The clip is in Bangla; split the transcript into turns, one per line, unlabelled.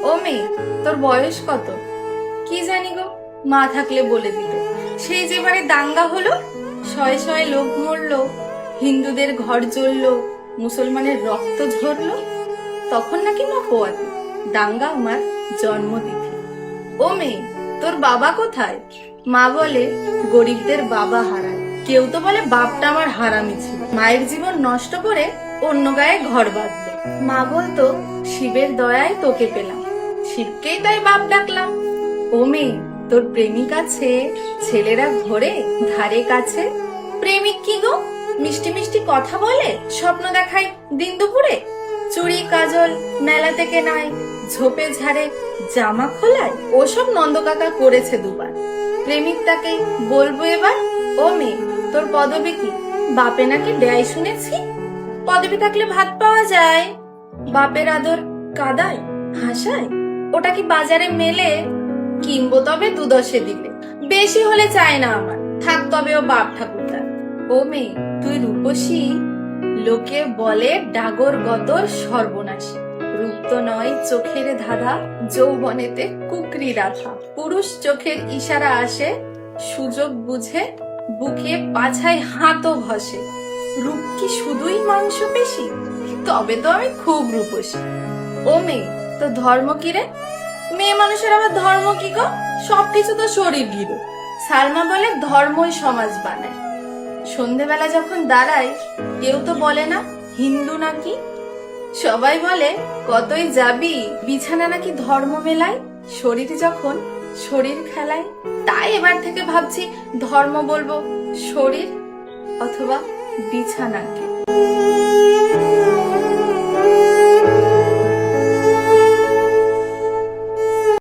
ও মেয়ে, তোর বয়স কত? কি জানি গো, মা থাকলে বলে দিত। সেই যেবারে দাঙ্গা হলো, শয়ে শয়ে লোক মরলো, হিন্দুদের ঘর জ্বললো, মুসলমানের রক্ত ঝরলো, তখন নাকি মা পোয়াতে দাঙ্গা আমার জন্মতিথি। ও মেয়ে, তোর বাবা কোথায়? মা বলে গরিবদের বাবা হারায়। কেউ তো বলে বাপটা আমার হারামি ছিল, মায়ের জীবন নষ্ট করে অন্য গায়ে ঘর বাঁধলো। মা বলতো শিবের দয়ায় তোকে পেলাম, শিবকেই তাই বাপ ডাকলাম। ও মেয়ে, তোর প্রেমিক আছে? ছেলেরা ঘোরে ধারে কাছে। প্রেমিক কি গো? মিষ্টি মিষ্টি কথা বলে, স্বপ্ন দেখায় দিন দুপুরে, চুড়ি কাজল মেলাতে কেনায়, ঝোপে ঝাড়ে জামা খোলায়। ওসব নন্দকাকা করেছে দুবার, প্রেমিক তাকে বলবো এবার। ও মেয়ে, তোর পদবী কি? বাপে নাকি দেয় শুনেছি। পদবী থাকলে ভাত পাওয়া যায়, বাপের আদর কাদায় হাসায়। ওটা কি বাজারে মেলে? কিনবো তবে দুদশে দিলে, বেশি হলে চায় না আমার, থাক তবে ও বাপ ঠাকুরদার। ও মেয়ে, তুই রূপসী? লোকে বলে ডাগর গতর সর্বনাশী। রূপ তো নয় চোখের ধাঁধা, যৌবনেতে কুকরি রাধা। পুরুষ চোখের ইশারা আসে, সুযোগ বুঝে বুকে পাছায় হাতও ঘষে। রূপ কি শুধুই মাংস পেশি? তবে তো আমি খুব রূপসী। ও মেয়ে, তো ধর্ম কি রে? মেয়ে মানুষের আবার ধর্ম কি গো? সবকিছু তো শরীর ঘিরে। সালমা বলে ধর্মই সমাজ বানায়। সন্ধেবেলা যখন দাঁড়ায়, কেউ তো বলে না হিন্দু নাকি। সবাই বলে কতই যাবি, বিছানা নাকি ধর্ম মেলায়। শরীর যখন শরীর খেলায়, তাই এবার থেকে ভাবছি ধর্ম বলবো শরীর অথবা বিছানাকে।